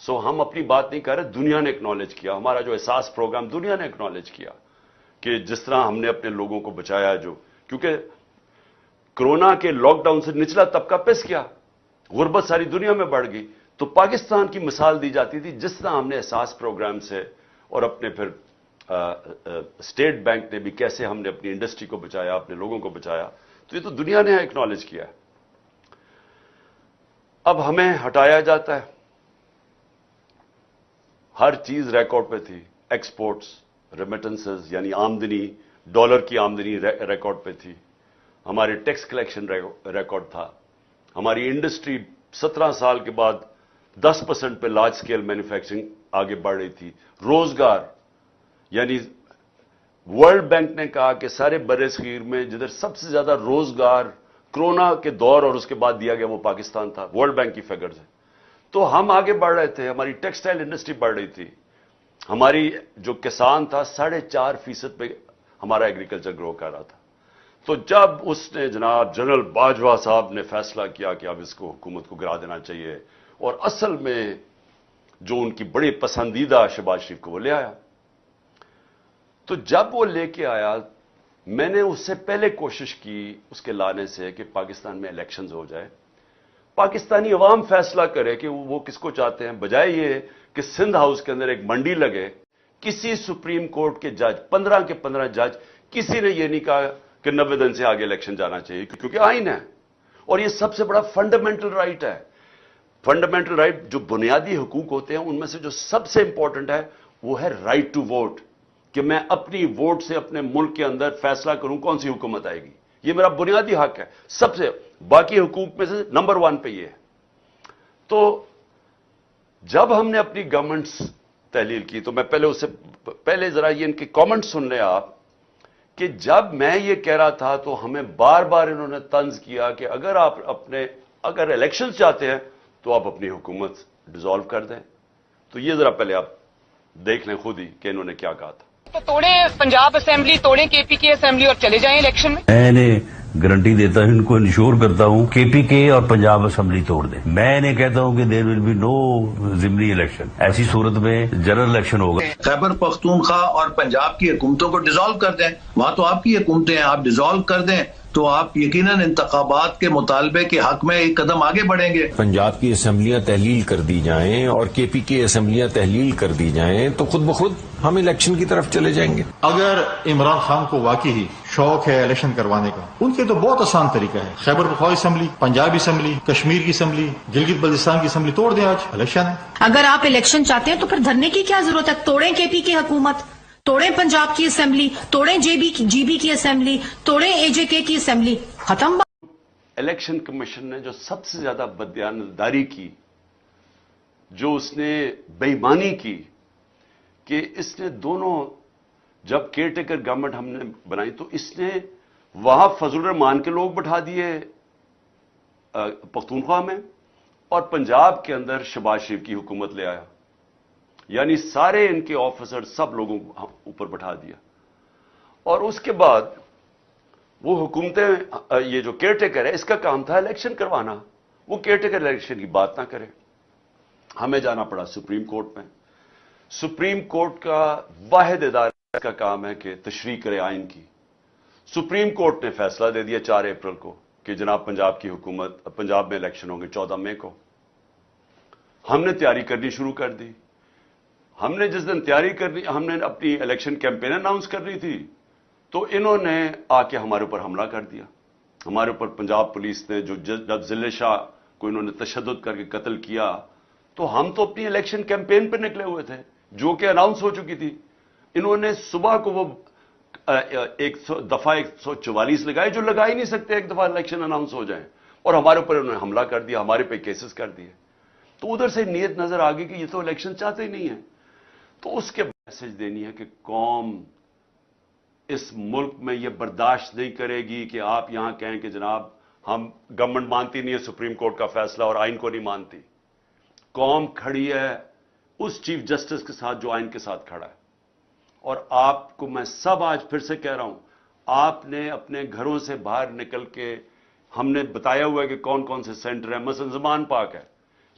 سو ہم اپنی بات نہیں کر رہے, دنیا نے اکنالج کیا, ہمارا جو احساس پروگرام دنیا نے اکنالج کیا کہ جس طرح ہم نے اپنے لوگوں کو بچایا, جو کیونکہ کرونا کے لاک ڈاؤن سے نچلا طبقہ پس گیا, غربت ساری دنیا میں بڑھ گئی. تو پاکستان کی مثال دی جاتی تھی جس طرح ہم نے احساس پروگرام سے اور اپنے پھر اسٹیٹ بینک نے بھی کیسے ہم نے اپنی انڈسٹری کو بچایا, اپنے لوگوں کو بچایا. تو یہ تو دنیا نے ایکنالج کیا ہے. اب ہمیں ہٹایا جاتا ہے. ہر چیز ریکارڈ پہ تھی, ایکسپورٹس, ریمیٹنسز یعنی آمدنی, ڈالر کی آمدنی ریکارڈ پہ تھی, ہمارے ٹیکس کلیکشن ریکارڈ تھا, ہماری انڈسٹری 17 سال کے بعد 10% پہ لارج سکیل مینوفیکچرنگ آگے بڑھ رہی تھی. روزگار یعنی ورلڈ بینک نے کہا کہ سارے بر صغیر میں جدھر سب سے زیادہ روزگار کرونا کے دور اور اس کے بعد دیا گیا وہ پاکستان تھا, ورلڈ بینک کی فگرز ہیں. تو ہم آگے بڑھ رہے تھے, ہماری ٹیکسٹائل انڈسٹری بڑھ رہی تھی, ہماری جو کسان تھا 4.5% پہ ہمارا ایگریکلچر گرو کر رہا تھا. تو جب اس نے جناب جنرل باجوہ صاحب نے فیصلہ کیا کہ اب اس کو حکومت کو گرا دینا چاہیے, اور اصل میں جو ان کی بڑی پسندیدہ شہباز شریف کو وہ لے آیا. تو جب وہ لے کے آیا, میں نے اس سے پہلے کوشش کی اس کے لانے سے کہ پاکستان میں الیکشنز ہو جائے, پاکستانی عوام فیصلہ کرے کہ وہ کس کو چاہتے ہیں, بجائے یہ کہ سندھ ہاؤس کے اندر ایک منڈی لگے. کسی سپریم کورٹ کے جج 15 کے 15 جج کسی نے یہ نہیں کہا کہ 90 دن سے آگے الیکشن جانا چاہیے, کیونکہ آئین ہے اور یہ سب سے بڑا فنڈامنٹل رائٹ ہے. فنڈامنٹل رائٹ جو بنیادی حقوق ہوتے ہیں ان میں سے جو سب سے امپورٹنٹ ہے وہ ہے رائٹ ٹو ووٹ, کہ میں اپنی ووٹ سے اپنے ملک کے اندر فیصلہ کروں کون سی حکومت آئے گی. یہ میرا بنیادی حق ہے, سب سے باقی حقوق میں سے نمبر 1 پہ یہ ہے. تو جب ہم نے اپنی گورنمنٹس تحلیل کی تو میں پہلے اس سے پہلے ذرا یہ ان کے کامنٹ سن لیں آپ, کہ جب میں یہ کہہ رہا تھا تو ہمیں بار بار انہوں نے طنز کیا کہ اگر الیکشن چاہتے ہیں تو آپ اپنی حکومت ڈیزالو کر دیں. تو یہ ذرا پہلے آپ دیکھ لیں خود ہی کہ انہوں نے کیا کہا تھا. تو توڑیں پنجاب اسمبلی, توڑیں کے پی کے اسمبلی اور چلے جائیں الیکشن میں. میں نے گارنٹی دیتا ہوں, ان کو انشور کرتا ہوں کے پی کے اور پنجاب اسمبلی توڑ دیں. میں انہیں کہتا ہوں کہ دیر ول بی نو ضمنی الیکشن. ایسی صورت میں جنرل الیکشن ہوگا. خیبر پختونخوا اور پنجاب کی حکومتوں کو ڈیزالو کر دیں, وہاں تو آپ کی حکومتیں ہیں, آپ ڈیزالو کر دیں تو آپ یقیناً انتخابات کے مطالبے کے حق میں ایک قدم آگے بڑھیں گے. پنجاب کی اسمبلیاں تحلیل کر دی جائیں اور کے پی کی اسمبلیاں تحلیل کر دی جائیں تو خود بخود ہم الیکشن کی طرف چلے جائیں گے. اگر عمران خان کو واقعی شوق ہے الیکشن کروانے کا, ان کے تو بہت آسان طریقہ ہے. خیبر پختونخوا اسمبلی, پنجاب اسمبلی, کشمیر کی اسمبلی, گلگت بلتستان کی اسمبلی توڑ دیں, آج الیکشن ہے. اگر آپ الیکشن چاہتے ہیں تو پھر دھرنے کی کیا ضرورت ہے؟ توڑیں کے پی کی حکومت, توڑیں پنجاب کی اسمبلی, توڑیں جی بی کی اسمبلی, توڑیں اے جے کے کی اسمبلی, ختم. الیکشن کمیشن نے جو سب سے زیادہ بدیانتداری کی, جو اس نے بے ایمانی کی, کہ اس نے دونوں جب کیئر ٹیکر گورنمنٹ ہم نے بنائی تو اس نے وہاں فضل الرحمان کے لوگ بٹھا دیے پختونخوا میں, اور پنجاب کے اندر شہباز شریف کی حکومت لے آیا. یعنی سارے ان کے آفیسر سب لوگوں کو اوپر بٹھا دیا. اور اس کے بعد وہ حکومتیں, یہ جو کیئر ٹیکر ہے اس کا کام تھا الیکشن کروانا, وہ کیئر ٹیکر الیکشن کی بات نہ کرے. ہمیں جانا پڑا سپریم کورٹ میں. سپریم کورٹ کا واحد ادارہ کا کام ہے کہ تشریح کرے آئین کی. سپریم کورٹ نے فیصلہ دے دیا 4 اپریل کو کہ جناب پنجاب کی حکومت, پنجاب میں الیکشن ہوں گے 14 مئی کو. ہم نے تیاری کرنی شروع کر دی. ہم نے جس دن تیاری کرنی, ہم نے اپنی الیکشن کیمپین اناؤنس کرنی تھی, تو انہوں نے آ کے ہمارے اوپر حملہ کر دیا. ہمارے اوپر پنجاب پولیس نے جب ضلع شاہ کو انہوں نے تشدد کر کے قتل کیا, تو ہم تو اپنی الیکشن کیمپین پہ نکلے ہوئے تھے جو کہ اناؤنس ہو چکی تھی. انہوں نے صبح کو وہ دفعہ 144 لگائے جو لگا ہی نہیں سکتے ایک دفعہ الیکشن اناؤنس ہو جائیں, اور ہمارے اوپر انہوں نے حملہ کر دیا, ہمارے پہ کیسز کر دیے. تو ادھر سے نیت نظر آ گئی کہ یہ تو الیکشن چاہتے ہی نہیں ہیں. تو اس کے میسج دینی ہے کہ قوم اس ملک میں یہ برداشت نہیں کرے گی کہ آپ یہاں کہیں کہ جناب ہم گورنمنٹ مانتی نہیں ہے سپریم کورٹ کا فیصلہ اور آئین کو نہیں مانتی. قوم کھڑی ہے اس چیف جسٹس کے ساتھ جو آئین کے ساتھ کھڑا ہے. اور آپ کو میں سب آج پھر سے کہہ رہا ہوں, آپ نے اپنے گھروں سے باہر نکل کے, ہم نے بتایا ہوا ہے کہ کون کون سے سینٹر ہیں, مثلا زمان پاک ہے,